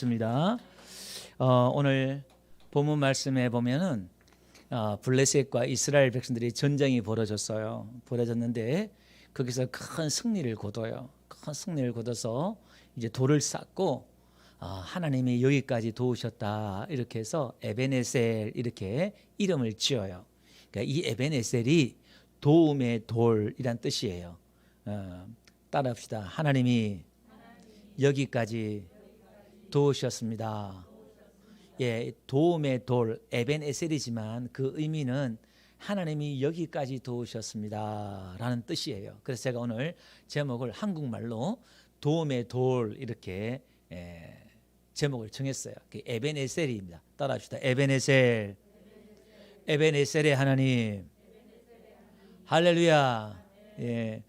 있습니다. 오늘 본문 말씀에 보면은 블레셋과 이스라엘 백성들이 전쟁이 벌어졌는데 거기서 큰 승리를 거둬요. 큰 승리를 거둬서 이제 돌을 쌓고 하나님이 여기까지 도우셨다 이렇게 해서 에베네셀 이렇게 이름을 지어요. 그러니까 이 에베네셀이 도움의 돌이란 뜻이에요. 따라합시다. 하나님이 여기까지 도우셨습니다. 예, 도움의 돌 에벤에셀이지만 그 의미는 하나님이 여기까지 도우셨습니다 라는 뜻이에요. 그래서 제가 오늘 제목을 한국말로 도움의 돌 이렇게 제목을 정했어요. 에벤에셀입니다. 따라합시다. 에벤에셀. 에벤에셀의 하나님. 할렐루야. 예.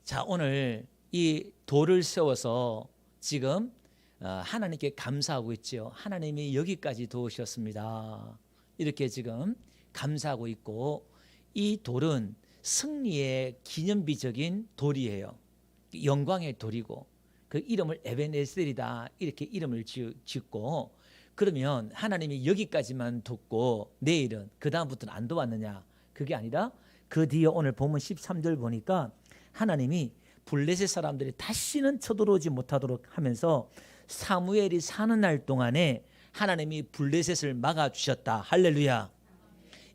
자, 오늘 이 돌을 세워서 지금 하나님께 감사하고 있죠. 하나님이 여기까지 도우셨습니다. 이렇게 지금 감사하고 있고, 이 돌은 승리의 기념비적인 돌이에요. 영광의 돌이고 그 이름을 에벤에셀이다 이렇게 이름을 짓고, 그러면 하나님이 여기까지만 돕고 내일은 그 다음부터는 안 도왔느냐? 그게 아니라 그 뒤에 오늘 본문 13절 보니까 하나님이 블레셋 사람들이 다시는 쳐들어오지 못하도록 하면서 사무엘이 사는 날 동안에 하나님이 블레셋을 막아주셨다. 할렐루야.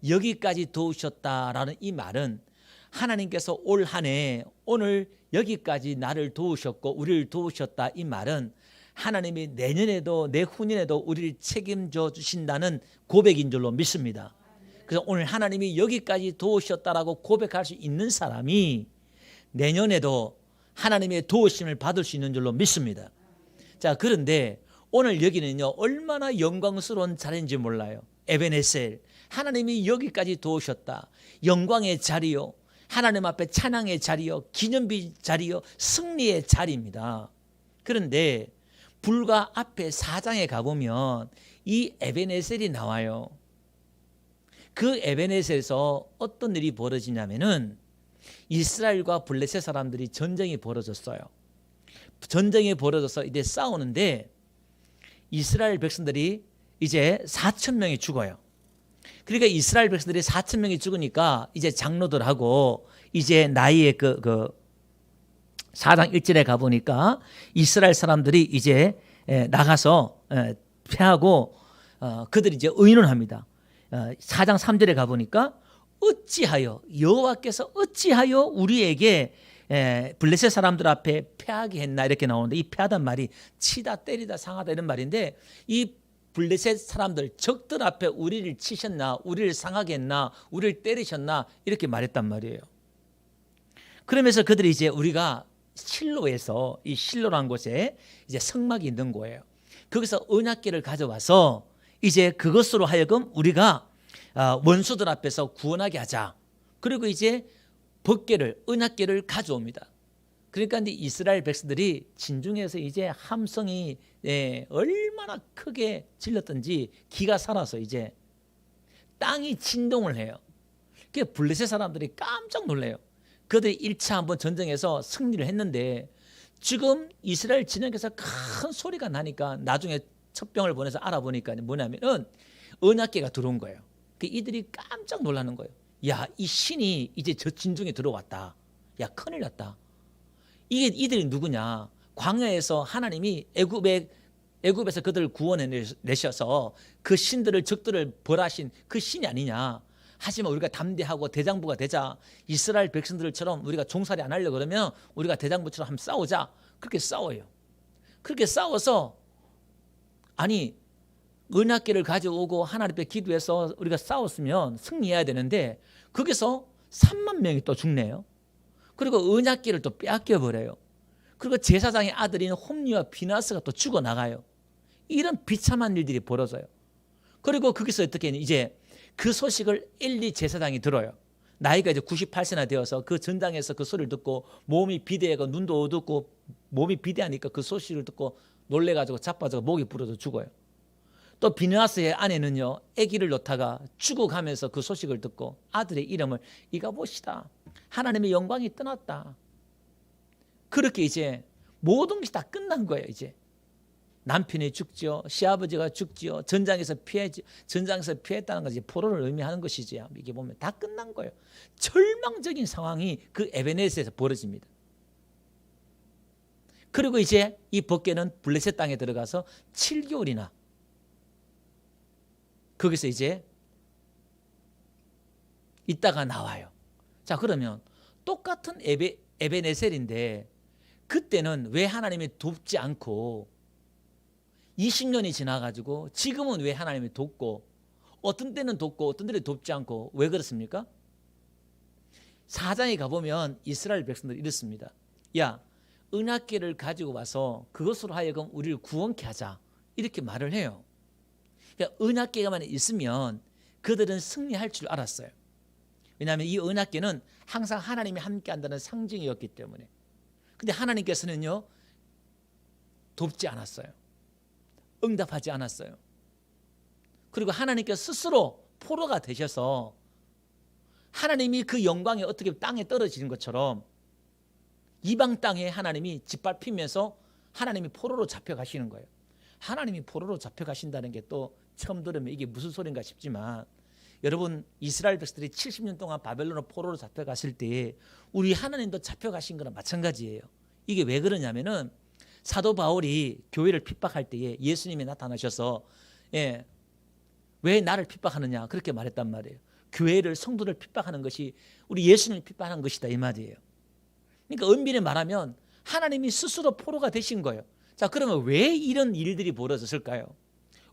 여기까지 도우셨다라는 이 말은 하나님께서 올 한 해 오늘 여기까지 나를 도우셨고 우리를 도우셨다, 이 말은 하나님이 내년에도 내후년에도 우리를 책임져 주신다는 고백인 줄로 믿습니다. 그래서 오늘 하나님이 여기까지 도우셨다라고 고백할 수 있는 사람이 내년에도 하나님의 도우심을 받을 수 있는 줄로 믿습니다. 자, 그런데 오늘 여기는요, 얼마나 영광스러운 자리인지 몰라요. 에베네셀, 하나님이 여기까지 도우셨다. 영광의 자리요, 하나님 앞에 찬양의 자리요, 기념비 자리요, 승리의 자리입니다. 그런데 불과 앞에 4장에 가보면 이 에베네셀이 나와요. 그 에베네셀에서 어떤 일이 벌어지냐면은 이스라엘과 블레셋 사람들이 전쟁이 벌어졌어요. 전쟁이 벌어져서 이제 싸우는데 이스라엘 백성들이 이제 4,000명이 죽어요. 그러니까 이스라엘 백성들이 4,000명이 죽으니까 이제 장로들하고 이제 나이의 그 4장 1절에 가보니까 이스라엘 사람들이 이제 나가서 패하고 그들이 이제 의논합니다. 4장 3절에 가보니까 어찌하여 여호와께서 어찌하여 우리에게 블레셋 사람들 앞에 패하게 했나 이렇게 나오는데, 이 패하단 말이 치다 때리다 상하다 이런 말인데, 이 블레셋 사람들 적들 앞에 우리를 치셨나, 우리를 상하게 했나, 우리를 때리셨나 이렇게 말했단 말이에요. 그러면서 그들이 이제 우리가 실로에서, 이 실로라는 곳에 이제 성막이 있는 거예요. 거기서 언약궤를 가져와서 이제 그것으로 하여금 우리가 원수들 앞에서 구원하게 하자. 그리고 이제 법궤를, 언약궤를 가져옵니다. 그러니까 이제 이스라엘 백성들이 진중에서 이제 함성이 얼마나 크게 질렀던지 기가 살아서 이제 땅이 진동을 해요. 그게 블레셋 사람들이 깜짝 놀래요. 그들이 1차 한번 전쟁에서 승리를 했는데 지금 이스라엘 진영에서 큰 소리가 나니까 나중에 첩병을 보내서 알아보니까 뭐냐면은 언약궤가 들어온 거예요. 이들이 깜짝 놀라는 거예요. 야, 이 신이 이제 저 진중에 들어왔다. 야, 큰일 났다. 이게 이들이 누구냐? 광야에서 하나님이 애굽에서 그들을 구원해내셔서 그 신들을, 적들을 벌하신 그 신이 아니냐? 하지만 우리가 담대하고 대장부가 되자. 이스라엘 백성들처럼 우리가 종살이 안 하려고 그러면 우리가 대장부처럼 한번 싸우자. 그렇게 싸워요. 그렇게 싸워서, 아니, 언약궤를 가져오고 하나님 앞에 기도해서 우리가 싸웠으면 승리해야 되는데 거기서 3만 명이 또 죽네요. 그리고 언약궤를 또 빼앗겨버려요. 그리고 제사장의 아들인 홈리와 비나스가 또 죽어나가요. 이런 비참한 일들이 벌어져요. 그리고 거기서 어떻게 이제 그 소식을 엘리 제사장이 들어요. 나이가 이제 98세나 되어서 그 전장에서 그 소리를 듣고 몸이 비대하고 눈도 어둡고 몸이 비대하니까 그 소식을 듣고 놀래가지고 자빠져서 목이 부러져 죽어요. 또 비느하스의 아내는요, 아기를 놓다가 죽어가면서 그 소식을 듣고 아들의 이름을 이가봇이다, 하나님의 영광이 떠났다. 그렇게 이제 모든 것이 다 끝난 거예요. 이제 남편이 죽지요. 시아버지가 죽지요. 전장에서 피했다는 것이 포로를 의미하는 것이지요. 이게 보면 다 끝난 거예요. 절망적인 상황이 그 에베네셀에서 벌어집니다. 그리고 이제 이 법궤는 블레셋 땅에 들어가서 7개월이나 거기서 이제 있다가 나와요. 자, 그러면 똑같은 에베네셀인데 그때는 왜 하나님이 돕지 않고 20년이 지나가지고 지금은 왜 하나님이 돕고 어떤 때는 돕고 어떤 때는 돕지 않고 왜 그렇습니까? 4장에 가보면 이스라엘 백성들이 이렇습니다. 야, 은하계를 가지고 와서 그것으로 하여금 우리를 구원케 하자 이렇게 말을 해요. 그러니까 은하계가만 있으면 그들은 승리할 줄 알았어요. 왜냐하면 이 은하계는 항상 하나님이 함께 한다는 상징이었기 때문에. 근데 하나님께서는요 돕지 않았어요. 응답하지 않았어요. 그리고 하나님께서 스스로 포로가 되셔서 하나님이 그 영광이 어떻게 땅에 떨어지는 것처럼 이방 땅에 하나님이 짓밟히면서 하나님이 포로로 잡혀가시는 거예요. 하나님이 포로로 잡혀가신다는 게 또 처음 들으면 이게 무슨 소린가 싶지만 여러분 이스라엘 백성들이 70년 동안 바벨론 포로로 잡혀갔을 때 우리 하나님도 잡혀가신 거랑 마찬가지예요. 이게 왜 그러냐면은 사도 바울이 교회를 핍박할 때에 예수님이 나타나셔서 왜 나를 핍박하느냐 그렇게 말했단 말이에요. 교회를 성도를 핍박하는 것이 우리 예수님을 핍박하는 것이다 이 말이에요. 그러니까 엄밀히 말하면 하나님이 스스로 포로가 되신 거예요. 자, 그러면 왜 이런 일들이 벌어졌을까요?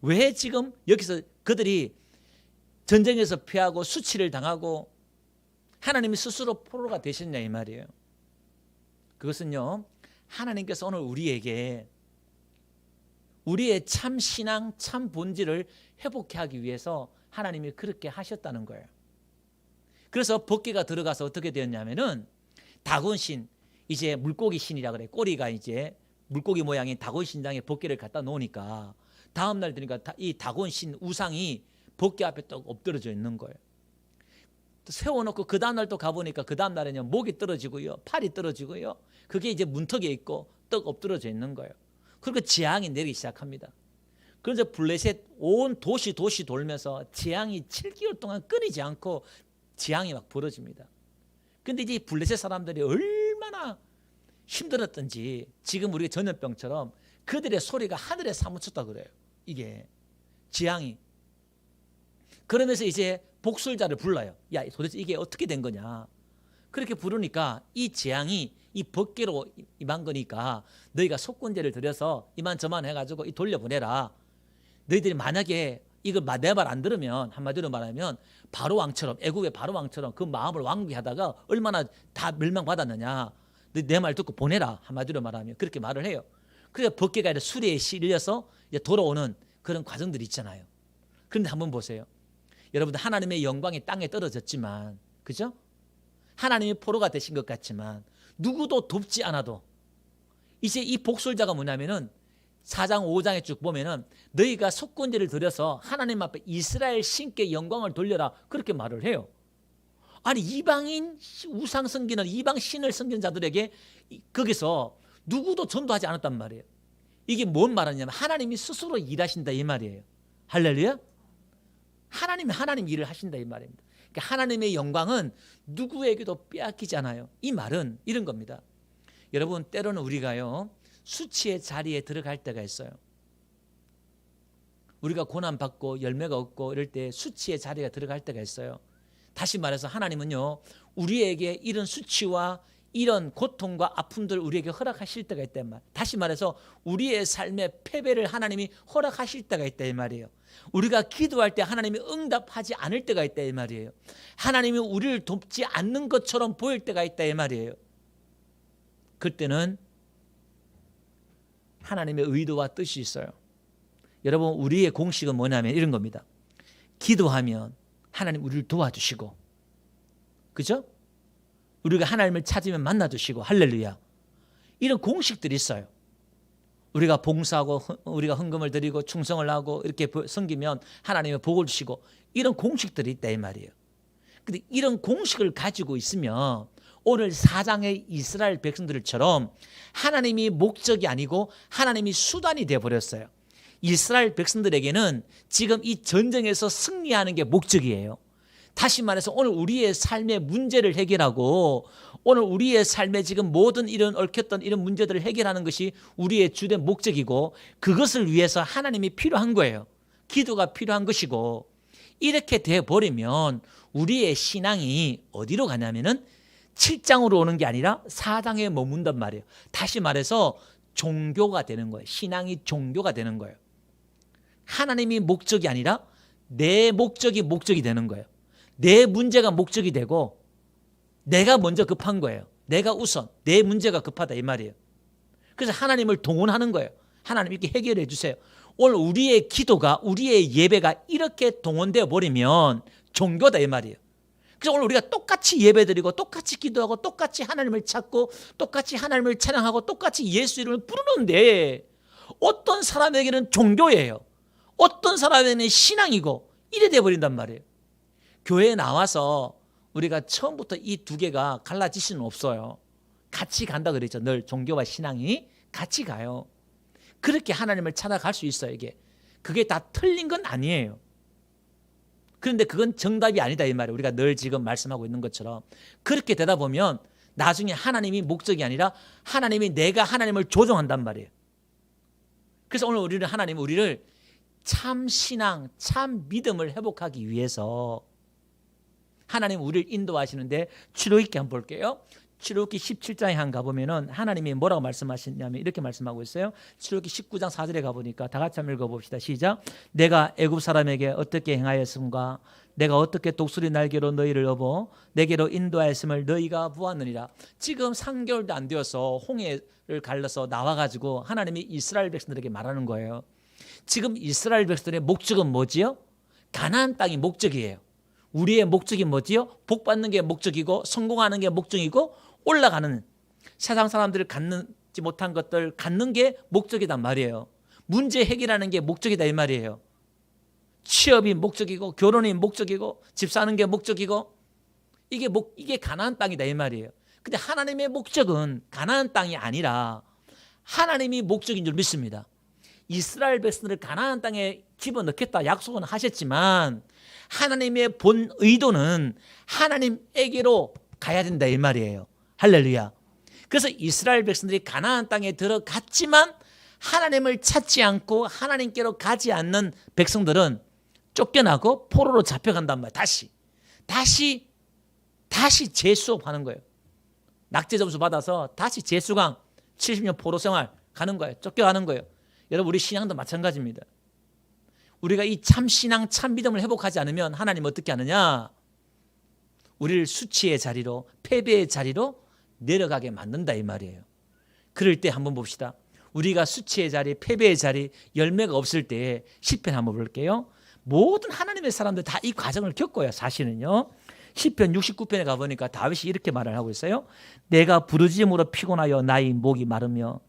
왜 지금 여기서 그들이 전쟁에서 피하고 수치를 당하고 하나님이 스스로 포로가 되셨냐 이 말이에요. 그것은요 하나님께서 오늘 우리에게 우리의 참 신앙, 참 본질을 회복케 하기 위해서 하나님이 그렇게 하셨다는 거예요. 그래서 법궤가 들어가서 어떻게 되었냐면은 다곤신, 이제 물고기 신이라 그래. 꼬리가 이제 물고기 모양인 다곤신당에 법궤를 갖다 놓으니까 다음 날 되니까 이 다곤신 우상이 법궤 앞에 또 엎드려져 있는 거예요. 또 세워놓고 그 다음 날 또 가보니까 그 다음 날에는 목이 떨어지고요, 팔이 떨어지고요. 그게 이제 문턱에 있고 떡 엎드려져 있는 거예요. 그리고 재앙이 내리기 시작합니다. 그래서 블레셋 온 도시 돌면서 재앙이 7개월 동안 끊이지 않고 재앙이 막 벌어집니다. 근데 이제 블레셋 사람들이 얼마나 힘들었던지 지금 우리가 전염병처럼 그들의 소리가 하늘에 사무쳤다 그래요. 이게 재앙이. 그러면서 이제 복술자를 불러요. 야, 도대체 이게 어떻게 된 거냐. 그렇게 부르니까 이 재앙이 이 법궤로 임한 거니까 너희가 속건제를 드려서 이만저만 해가지고 돌려보내라. 너희들이 만약에 이걸 내 말 안 들으면 한마디로 말하면 바로왕처럼 애국의 바로왕처럼 그 마음을 왕비하다가 얼마나 다 멸망받았느냐. 내 말 듣고 보내라. 한마디로 말하면 그렇게 말을 해요. 그래서 법궤가 아니라 수레에 실려서 이제 돌아오는 그런 과정들이 있잖아요. 그런데 한번 보세요. 여러분들 하나님의 영광이 땅에 떨어졌지만 그죠? 하나님이 포로가 되신 것 같지만 누구도 돕지 않아도 이제 이 복술자가 뭐냐면은 4장 5장에 쭉 보면은 너희가 속건제를 드려서 하나님 앞에 이스라엘 신께 영광을 돌려라 그렇게 말을 해요. 아니 이방인 우상 섬기는 이방 신을 섬기는 자들에게 거기서 누구도 전도하지 않았단 말이에요. 이게 뭔 말이냐면 하나님이 스스로 일하신다 이 말이에요. 할렐루야. 하나님 일을 하신다 이 말입니다. 그러니까 하나님의 영광은 누구에게도 빼앗기지 않아요. 이 말은 이런 겁니다. 여러분 때로는 우리가요 수치의 자리에 들어갈 때가 있어요. 우리가 고난받고 열매가 없고 이럴 때 수치의 자리에 들어갈 때가 있어요. 다시 말해서 하나님은요 우리에게 이런 수치와 이런 고통과 아픔들을 우리에게 허락하실 때가 있다 이 말. 다시 말해서 우리의 삶의 패배를 하나님이 허락하실 때가 있다 이 말이에요. 우리가 기도할 때 하나님이 응답하지 않을 때가 있다 이 말이에요. 하나님이 우리를 돕지 않는 것처럼 보일 때가 있다 이 말이에요. 그때는 하나님의 의도와 뜻이 있어요. 여러분 우리의 공식은 뭐냐면 이런 겁니다. 기도하면 하나님 우리를 도와주시고 그죠? 우리가 하나님을 찾으면 만나주시고 할렐루야. 이런 공식들이 있어요. 우리가 봉사하고 우리가 헌금을 드리고 충성을 하고 이렇게 섬기면 하나님의 복을 주시고 이런 공식들이 있다 이 말이에요. 근데 이런 공식을 가지고 있으면 오늘 4장의 이스라엘 백성들처럼 하나님이 목적이 아니고 하나님이 수단이 되어버렸어요. 이스라엘 백성들에게는 지금 이 전쟁에서 승리하는 게 목적이에요. 다시 말해서 오늘 우리의 삶의 문제를 해결하고 오늘 우리의 삶에 지금 모든 이런 얽혔던 이런 문제들을 해결하는 것이 우리의 주된 목적이고 그것을 위해서 하나님이 필요한 거예요. 기도가 필요한 것이고 이렇게 되어버리면 우리의 신앙이 어디로 가냐면은 7장으로 오는 게 아니라 4장에 머문단 말이에요. 다시 말해서 종교가 되는 거예요. 신앙이 종교가 되는 거예요. 하나님이 목적이 아니라 내 목적이 되는 거예요. 내 문제가 목적이 되고 내가 먼저 급한 거예요. 내가 우선 내 문제가 급하다 이 말이에요. 그래서 하나님을 동원하는 거예요. 하나님 이렇게 해결해 주세요. 오늘 우리의 기도가 우리의 예배가 이렇게 동원되어 버리면 종교다 이 말이에요. 그래서 오늘 우리가 똑같이 예배드리고 똑같이 기도하고 똑같이 하나님을 찾고 똑같이 하나님을 찬양하고 똑같이 예수 이름을 부르는데 어떤 사람에게는 종교예요. 어떤 사람에게는 신앙이고 이래 돼버린단 말이에요. 교회에 나와서 우리가 처음부터 이 두 개가 갈라질 수는 없어요. 같이 간다 그랬죠. 늘 종교와 신앙이 같이 가요. 그렇게 하나님을 찾아갈 수 있어요. 이게 그게 다 틀린 건 아니에요. 그런데 그건 정답이 아니다 이 말이에요. 우리가 늘 지금 말씀하고 있는 것처럼 그렇게 되다 보면 나중에 하나님이 목적이 아니라 하나님이 내가 하나님을 조종한단 말이에요. 그래서 오늘 하나님은 우리를 참 신앙, 참 믿음을 회복하기 위해서 하나님 우리를 인도하시는데 출애굽기 한번 볼게요. 출애굽기 17장에 한 가보면은 하나님이 뭐라고 말씀하셨냐면 이렇게 말씀하고 있어요. 출애굽기 19장 4절에 가보니까 다 같이 한번 읽어봅시다. 시작. 내가 애굽 사람에게 어떻게 행하였음과 내가 어떻게 독수리 날개로 너희를 업어 내게로 인도하였음을 너희가 보았느니라. 지금 3개월도 안 되어서 홍해를 갈라서 나와가지고 하나님이 이스라엘 백성들에게 말하는 거예요. 지금 이스라엘 백성들의 목적은 뭐지요? 가나안 땅이 목적이에요. 우리의 목적이 뭐지요? 복 받는 게 목적이고 성공하는 게 목적이고 올라가는 세상 사람들을 갖지 못한 것들 갖는 게 목적이단 말이에요. 문제 해결하는 게 목적이다 이 말이에요. 취업이 목적이고 결혼이 목적이고 집 사는 게 목적이고 이게 가나안 땅이다 이 말이에요. 근데 하나님의 목적은 가나안 땅이 아니라 하나님이 목적인 줄 믿습니다. 이스라엘 백성들을 가나안 땅에 집어넣겠다 약속은 하셨지만 하나님의 본 의도는 하나님에게로 가야 된다 이 말이에요. 할렐루야. 그래서 이스라엘 백성들이 가나안 땅에 들어갔지만 하나님을 찾지 않고 하나님께로 가지 않는 백성들은 쫓겨나고 포로로 잡혀간단 말이에요. 다시 재수업하는 거예요. 낙제 점수 받아서 다시 재수강 70년 포로 생활 가는 거예요. 쫓겨가는 거예요. 여러분 우리 신앙도 마찬가지입니다. 우리가 이 참 신앙, 참 믿음을 회복하지 않으면 하나님 어떻게 하느냐? 우리를 수치의 자리로 패배의 자리로 내려가게 만든다 이 말이에요. 그럴 때 한번 봅시다. 우리가 수치의 자리, 패배의 자리, 열매가 없을 때 시편 한번 볼게요. 모든 하나님의 사람들 다 이 과정을 겪어요. 사실은요. 시편 69편에 가보니까 다윗이 이렇게 말을 하고 있어요. 내가 부르짖음으로 피곤하여 나의 목이 마르며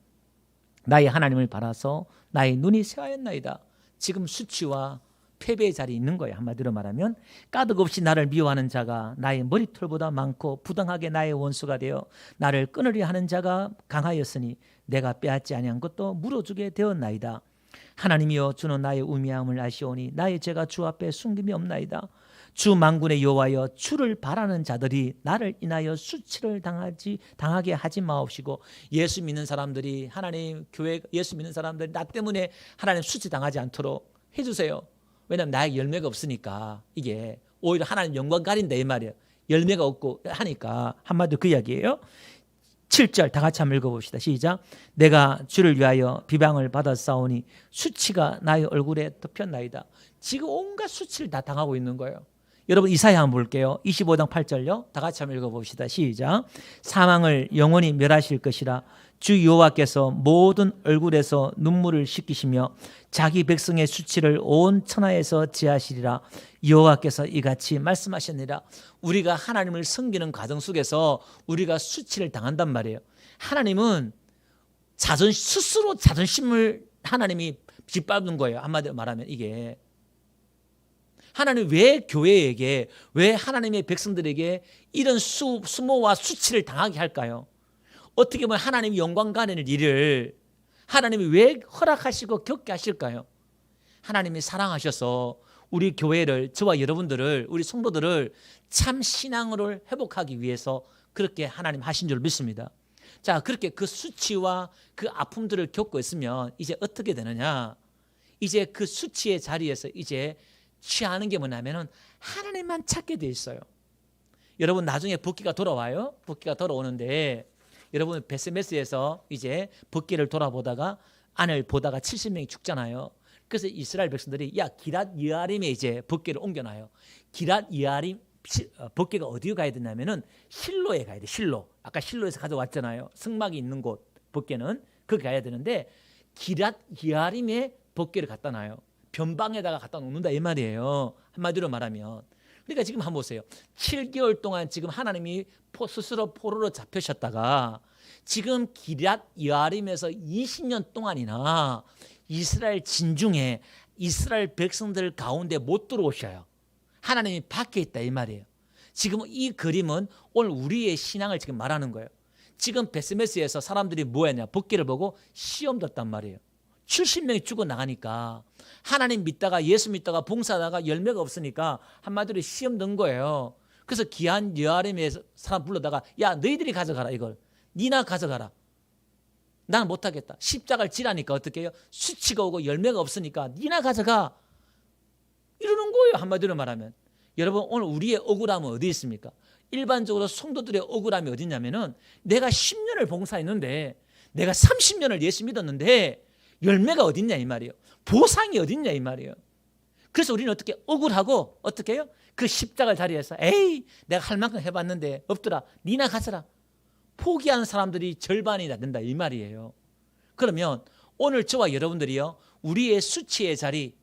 나의 하나님을 바라서 나의 눈이 새하였나이다. 지금 수치와 패배의 자리에 있는 거예요. 한마디로 말하면 까닭없이 나를 미워하는 자가 나의 머리털보다 많고 부당하게 나의 원수가 되어 나를 끊으려 하는 자가 강하였으니 내가 빼앗지 아니한 것도 물어주게 되었나이다. 하나님이여 주는 나의 우매함을 아시오니 나의 죄가 주 앞에 숨김이 없나이다. 주 만군의 여호와여 주를 바라는 자들이 나를 인하여 수치를 당하게 하지 마옵시고. 예수 믿는 사람들이 하나님 교회 예수 믿는 사람들이 나 때문에 하나님 수치 당하지 않도록 해주세요. 왜냐하면 나에게 열매가 없으니까 이게 오히려 하나님 영광 가린다 이 말이에요. 열매가 없고 하니까 한마디로 그 이야기예요. 7절 다 같이 한번 읽어봅시다. 시작. 내가 주를 위하여 비방을 받았사오니 수치가 나의 얼굴에 덮였나이다. 지금 온갖 수치를 다 당하고 있는 거예요. 여러분 이사야 한번 볼게요. 25장 8절요. 다 같이 한번 읽어봅시다. 시작. 사망을 영원히 멸하실 것이라 주 여호와께서 모든 얼굴에서 눈물을 씻기시며 자기 백성의 수치를 온 천하에서 제하시리라. 여호와께서 이같이 말씀하셨느니라. 우리가 하나님을 섬기는 과정 속에서 우리가 수치를 당한단 말이에요. 하나님은 스스로 자존심을 하나님이 짓밟는 거예요. 한마디로 말하면 이게 하나님 왜 교회에게, 왜 하나님의 백성들에게 이런 수모와 수치를 당하게 할까요? 어떻게 보면 하나님이 영광 가는 일을 하나님이 왜 허락하시고 겪게 하실까요? 하나님이 사랑하셔서 우리 교회를, 저와 여러분들을, 우리 성도들을 참 신앙으로 회복하기 위해서 그렇게 하나님 하신 줄 믿습니다. 자, 그렇게 그 수치와 그 아픔들을 겪고 있으면 이제 어떻게 되느냐? 이제 그 수치의 자리에서 이제 취하는 게 뭐냐면은 하나님만 찾게 돼 있어요. 여러분 나중에 복귀가 돌아와요. 복귀가 돌아오는데 여러분 베스메스에서 이제 복귀를 돌아보다가 안을 보다가 70명이 죽잖아요. 그래서 이스라엘 백성들이 야 기랏 여아림에 이제 복귀를 옮겨놔요. 기랏 여아림 복귀가 어디에 가야 되냐면은 실로에 가야 돼. 실로. 아까 실로에서 가져왔잖아요. 성막이 있는 곳 복귀는 거기 가야 되는데 기랏 여아림에 복귀를 갖다 놔요. 변방에다가 갖다 놓는다 이 말이에요. 한마디로 말하면. 그러니까 지금 한번 보세요. 7개월 동안 지금 하나님이 스스로 포로로 잡히셨다가 지금 기랏 여아림에서 20년 동안이나 이스라엘 진중에 이스라엘 백성들 가운데 못 들어오셔요. 하나님이 밖에 있다 이 말이에요. 지금 이 그림은 오늘 우리의 신앙을 지금 말하는 거예요. 지금 베스메스에서 사람들이 뭐 했냐? 복귀를 보고 시험 뒀단 말이에요. 70명이 죽어나가니까 하나님 믿다가 예수 믿다가 봉사하다가 열매가 없으니까 한마디로 시험 든 거예요. 그래서 기한 여아림에 사람 불러다가 야 너희들이 가져가라 이걸. 니나 가져가라. 나는 못하겠다. 십자가를 지라니까 어떻게 해요? 수치가 오고 열매가 없으니까 니나 가져가. 이러는 거예요. 한마디로 말하면. 여러분 오늘 우리의 억울함은 어디 있습니까? 일반적으로 성도들의 억울함이 어디 있냐면은 내가 10년을 봉사했는데 내가 30년을 예수 믿었는데 열매가 어디 있냐 이 말이에요. 보상이 어디 있냐 이 말이에요. 그래서 우리는 어떻게 억울하고 어떻게 해요? 그 십자가 자리에서 에이 내가 할 만큼 해봤는데 없더라. 니나 가져라. 포기하는 사람들이 절반이 된다 이 말이에요. 그러면 오늘 저와 여러분들이요 우리의 수치의 자리,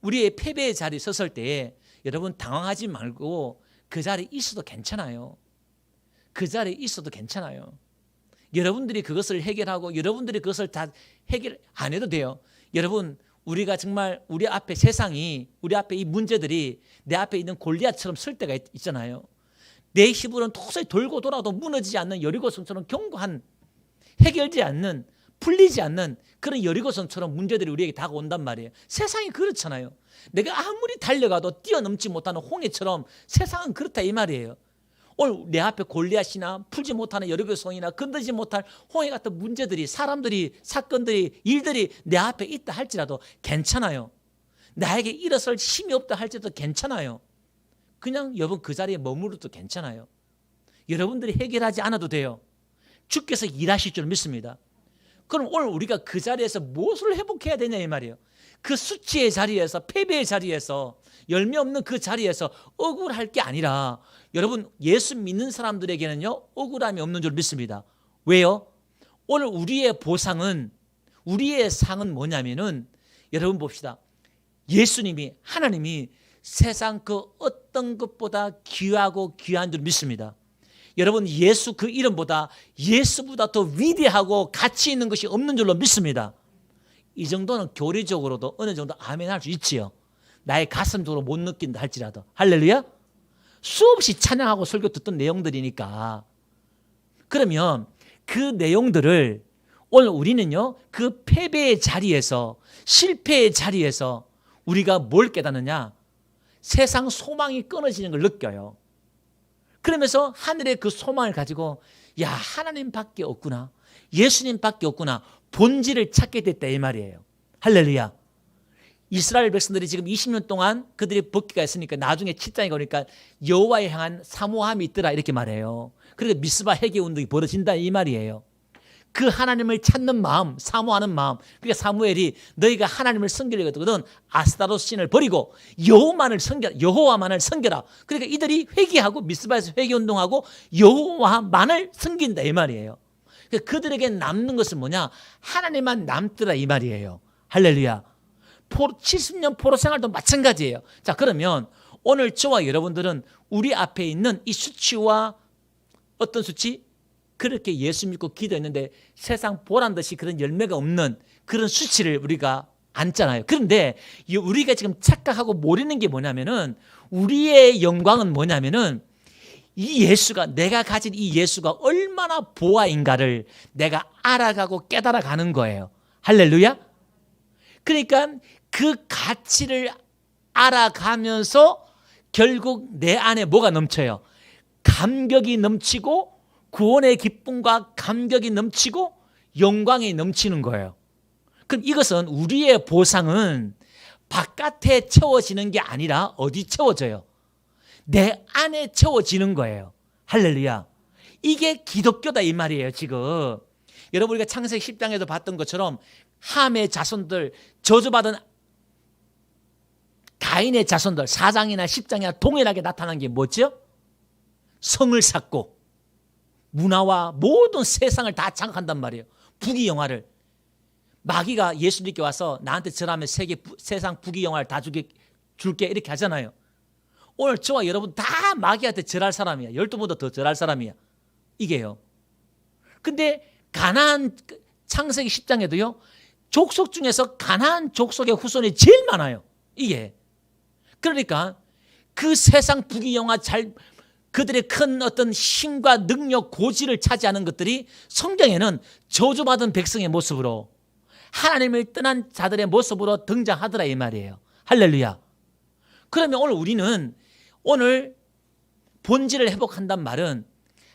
우리의 패배의 자리 섰을 때에 여러분 당황하지 말고 그 자리에 있어도 괜찮아요. 그 자리에 있어도 괜찮아요. 여러분들이 그것을 해결하고 여러분들이 그것을 다 해결 안 해도 돼요. 여러분 우리가 정말 우리 앞에 세상이 우리 앞에 이 문제들이 내 앞에 있는 골리앗처럼 설 때가 있잖아요. 내 힘으로는 도저히 돌고 돌아도 무너지지 않는 여리고성처럼 견고한 해결되지 않는 풀리지 않는 그런 여리고성처럼 문제들이 우리에게 다가온단 말이에요. 세상이 그렇잖아요. 내가 아무리 달려가도 뛰어넘지 못하는 홍해처럼 세상은 그렇다 이 말이에요. 오늘 내 앞에 골리앗이나 풀지 못하는 여리고성이나 건드리지 못할 홍해 같은 문제들이 사람들이 사건들이 일들이 내 앞에 있다 할지라도 괜찮아요. 나에게 일어설 힘이 없다 할지라도 괜찮아요. 그냥 여러분 그 자리에 머무르도 괜찮아요. 여러분들이 해결하지 않아도 돼요. 주께서 일하실 줄 믿습니다. 그럼 오늘 우리가 그 자리에서 무엇을 회복해야 되냐 이 말이에요. 그 수치의 자리에서 패배의 자리에서 열매 없는 그 자리에서 억울할 게 아니라 여러분 예수 믿는 사람들에게는요 억울함이 없는 줄 믿습니다. 왜요? 오늘 우리의 보상은 우리의 상은 뭐냐면은 여러분 봅시다. 예수님이 하나님이 세상 그 어떤 것보다 귀하고 귀한 줄 믿습니다. 여러분 예수 그 이름보다 예수보다 더 위대하고 가치 있는 것이 없는 줄로 믿습니다. 이 정도는 교리적으로도 어느 정도 아멘 할 수 있지요. 나의 가슴적으로 못 느낀다 할지라도. 할렐루야. 수없이 찬양하고 설교 듣던 내용들이니까. 그러면 그 내용들을 오늘 우리는요 그 패배의 자리에서 실패의 자리에서 우리가 뭘 깨닫느냐, 세상 소망이 끊어지는 걸 느껴요. 그러면서 하늘의 그 소망을 가지고 야 하나님밖에 없구나, 예수님밖에 없구나, 본질을 찾게 됐다 이 말이에요. 할렐루야. 이스라엘 백성들이 지금 20년 동안 그들이 복귀가 있으니까 나중에 7장에 오니까 여호와에 향한 사모함이 있더라 이렇게 말해요. 그러니까 미스바 회개 운동이 벌어진다 이 말이에요. 그 하나님을 찾는 마음, 사모하는 마음. 그러니까 사무엘이 너희가 하나님을 섬기려거든 아스타로스 신을 버리고 여호와만을 섬겨라. 그러니까 이들이 회개하고 미스바에서 회개 운동하고 여호와만을 섬긴다 이 말이에요. 그러니까 그들에게 남는 것은 뭐냐? 하나님만 남더라 이 말이에요. 할렐루야. 70년 포로 생활도 마찬가지예요. 자, 그러면 오늘 저와 여러분들은 우리 앞에 있는 이 수치와 어떤 수치? 그렇게 예수 믿고 기도했는데 세상 보란 듯이 그런 열매가 없는 그런 수치를 우리가 않잖아요. 그런데 우리가 지금 착각하고 모르는 게 뭐냐면은 우리의 영광은 뭐냐면은 이 예수가 내가 가진 이 예수가 얼마나 보아인가를 내가 알아가고 깨달아가는 거예요. 할렐루야. 그러니까 그 가치를 알아가면서 결국 내 안에 뭐가 넘쳐요? 감격이 넘치고 구원의 기쁨과 감격이 넘치고 영광이 넘치는 거예요. 그럼 이것은 우리의 보상은 바깥에 채워지는 게 아니라 어디 채워져요? 내 안에 채워지는 거예요. 할렐루야. 이게 기독교다 이 말이에요. 지금 여러분 우리가 창세기 10장에도 봤던 것처럼 함의 자손들, 저주받은 가인의 자손들 4장이나 10장이나 동일하게 나타난 게 뭐죠? 성을 쌓고 문화와 모든 세상을 다 장악한단 말이에요. 부귀영화를. 마귀가 예수님께 와서 나한테 절하면 세상 부귀영화를 다 줄게 이렇게 하잖아요. 오늘 저와 여러분 다 마귀한테 절할 사람이야. 12번도 더 절할 사람이야. 이게요. 근데 가나안 창세기 10장에도요. 족속 중에서 가나안 족속의 후손이 제일 많아요. 이게. 그러니까 그 세상 부귀영화 그들의 큰 어떤 힘과 능력, 고지를 차지하는 것들이 성경에는 저주받은 백성의 모습으로 하나님을 떠난 자들의 모습으로 등장하더라 이 말이에요. 할렐루야. 그러면 우리는 오늘 본질을 회복한단 말은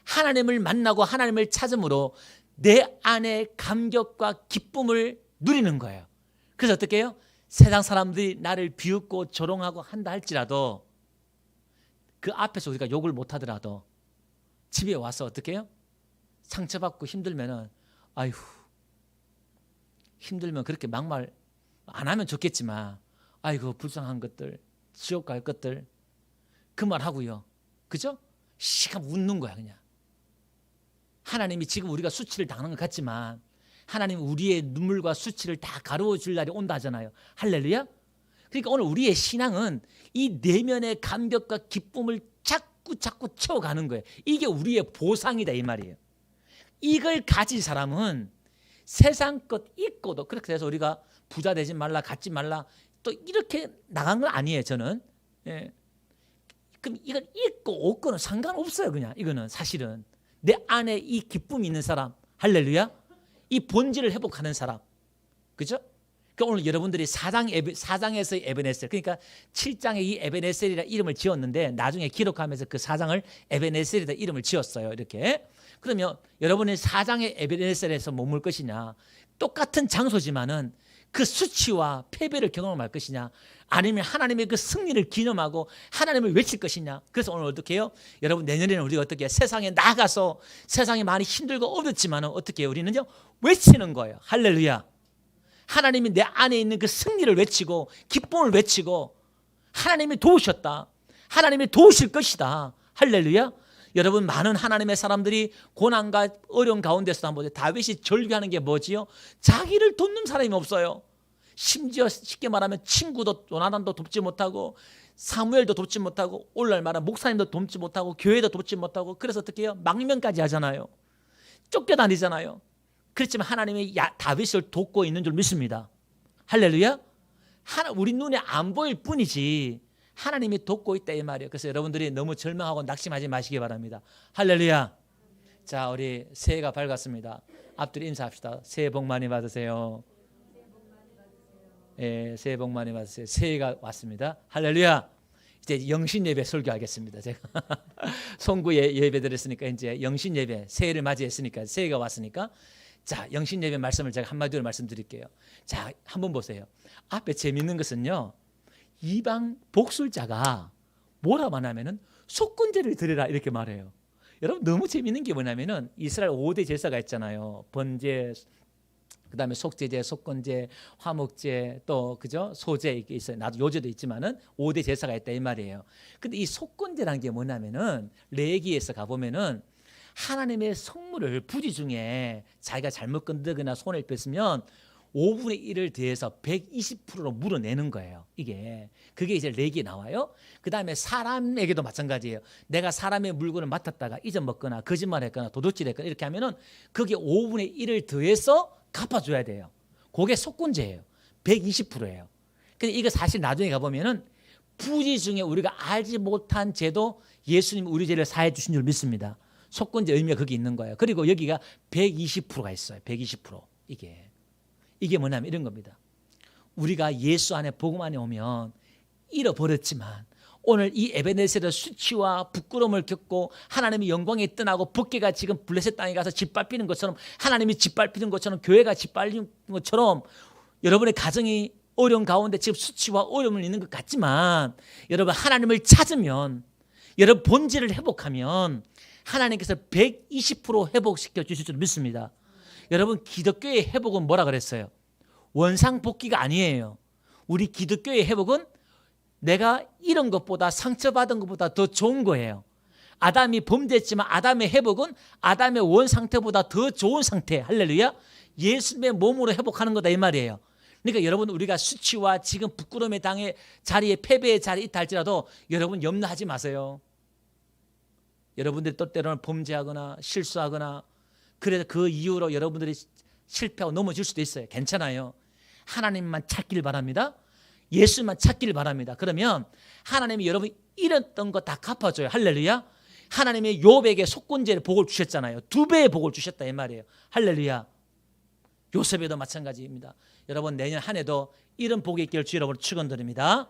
하나님을 만나고 하나님을 찾음으로 내 안에 감격과 기쁨을 누리는 거예요. 그래서 어떻게 해요? 세상 사람들이 나를 비웃고 조롱하고 한다 할지라도 그 앞에서 우리가 욕을 못하더라도 집에 와서 어떻게 해요? 상처받고 힘들면은 아휴 힘들면 그렇게 막말 안 하면 좋겠지만 아이고 불쌍한 것들 지옥 갈 것들 그 말 하고요. 그죠? 시간 웃는 거야 그냥. 하나님이 지금 우리가 수치를 당하는 것 같지만 하나님 우리의 눈물과 수치를 다 가르워 줄 날이 온다 하잖아요. 할렐루야. 그러니까 오늘 우리의 신앙은 이 내면의 감격과 기쁨을 자꾸 채워가는 거예요. 이게 우리의 보상이다 이 말이에요. 이걸 가진 사람은 세상 것 있고도 그렇게 해서 우리가 부자 되지 말라 갖지 말라 또 이렇게 나간 건 아니에요. 저는. 예. 그럼 이건 있고 없고는 상관없어요. 그냥 이거는 사실은 내 안에 이 기쁨이 있는 사람 할렐루야. 이 본질을 회복하는 사람 그죠? 그러니까 오늘 여러분들이 4장에서의 에베네셀 그러니까 7장에 이 에베네셀이라 이름을 지었는데 나중에 기록하면서 그 4장을 에베네셀이라 이름을 지었어요. 이렇게. 그러면 여러분이 4장의 에베네셀에서 머물 것이냐 똑같은 장소지만은 그 수치와 패배를 경험할 것이냐 아니면 하나님의 그 승리를 기념하고 하나님을 외칠 것이냐. 그래서 오늘 어떻게 해요? 여러분 내년에는 우리가 어떻게 해요? 세상에 나가서 세상이 많이 힘들고 어렵지만 어떻게 해요? 우리는요 외치는 거예요. 할렐루야. 하나님이 내 안에 있는 그 승리를 외치고 기쁨을 외치고 하나님이 도우셨다. 하나님이 도우실 것이다. 할렐루야. 여러분 많은 하나님의 사람들이 고난과 어려운 가운데서 한번 다윗이 절규하는 게 뭐지요? 자기를 돕는 사람이 없어요. 심지어 쉽게 말하면 친구도 요나단도 돕지 못하고 사무엘도 돕지 못하고 오늘날 말하면 목사님도 돕지 못하고 교회도 돕지 못하고 그래서 어떻게 해요? 망명까지 하잖아요. 쫓겨다니잖아요. 그렇지만 하나님이 다윗을 돕고 있는 줄 믿습니다. 할렐루야. 우리 눈에 안 보일 뿐이지 하나님이 돕고 있다 이 말이에요. 그래서 여러분들이 너무 절망하고 낙심하지 마시기 바랍니다. 할렐루야. 자, 우리 새해가 밝았습니다. 앞뒤로 인사합시다. 새해 복 많이 받으세요. 예, 새해 복 많이 받으세요. 새해가 왔습니다. 할렐루야. 이제 영신 예배 설교하겠습니다. 제가 송구 예배 드렸으니까 이제 영신 예배 새해를 맞이했으니까 새해가 왔으니까 자, 영신 예배 말씀을 제가 한마디로 말씀드릴게요. 자, 한번 보세요. 앞에 재밌는 것은요. 이방 복술자가 뭐라 말하면은 속건제를 드리라 이렇게 말해요. 여러분 너무 재밌는 게 뭐냐면은 이스라엘 5대 제사가 있잖아요. 번제, 그다음에 속제제, 속건제, 화목제, 또 그죠? 소제 이게 있어요. 나도 요제도 있지만은 5대 제사가 있다 이 말이에요. 근데 이 속건제라는 게 뭐냐면은 레위기에서 가 보면은 하나님의 성물을 부지 중에 자기가 잘못 건드거나 손을 뺐으면 5분의 1을 더해서 120%로 물어내는 거예요. 그게 이제 레위기에 나와요. 그 다음에 사람에게도 마찬가지예요. 내가 사람의 물건을 맡았다가 잊어먹거나 거짓말했거나 도둑질했거나 이렇게 하면은 그게 5분의 1을 더해서 갚아줘야 돼요. 그게 속건제예요. 120%예요. 근데 이거 사실 나중에 가보면은 부지 중에 우리가 알지 못한 죄도 예수님이 우리 죄를 사해 주신 줄 믿습니다. 속건제 의미가 거기 있는 거예요. 그리고 여기가 120%가 있어요. 120%. 이게 뭐냐면 이런 겁니다. 우리가 예수 안에 복음 안에 오면 잃어버렸지만 오늘 이 에베네셀의 수치와 부끄러움을 겪고 하나님의 영광이 떠나고 법궤가 지금 블레셋 땅에 가서 짓밟히는 것처럼, 하나님이 짓밟히는 것처럼, 교회가 짓밟히는 것처럼 여러분의 가정이 어려운 가운데 지금 수치와 어려움을 있는 것 같지만, 여러분 하나님을 찾으면, 여러분 본질을 회복하면 하나님께서 120% 회복시켜 주실 줄 믿습니다. 여러분 기독교의 회복은 뭐라 그랬어요? 원상복귀가 아니에요. 우리 기독교의 회복은 내가 이런 것보다, 상처받은 것보다 더 좋은 거예요. 아담이 범죄했지만 아담의 회복은 아담의 원 상태보다 더 좋은 상태. 할렐루야. 예수님의 몸으로 회복하는 거다 이 말이에요. 그러니까 여러분 우리가 수치와 지금 부끄러움의 당의 자리에, 패배의 자리에 있다 할지라도 여러분 염려하지 마세요. 여러분들이 또 때로는 범죄하거나 실수하거나 그래서 그 이유로 여러분들이 실패하고 넘어질 수도 있어요. 괜찮아요. 하나님만 찾길 바랍니다. 예수만 찾길 바랍니다. 그러면 하나님이 여러분 잃었던 거 다 갚아줘요. 할렐루야. 하나님이 욥에게 속건제의 복을 주셨잖아요. 2배의 복을 주셨다 이 말이에요. 할렐루야. 요셉에도 마찬가지입니다. 여러분 내년 한 해도 이런 복이 있기를 주 여러분 축원드립니다.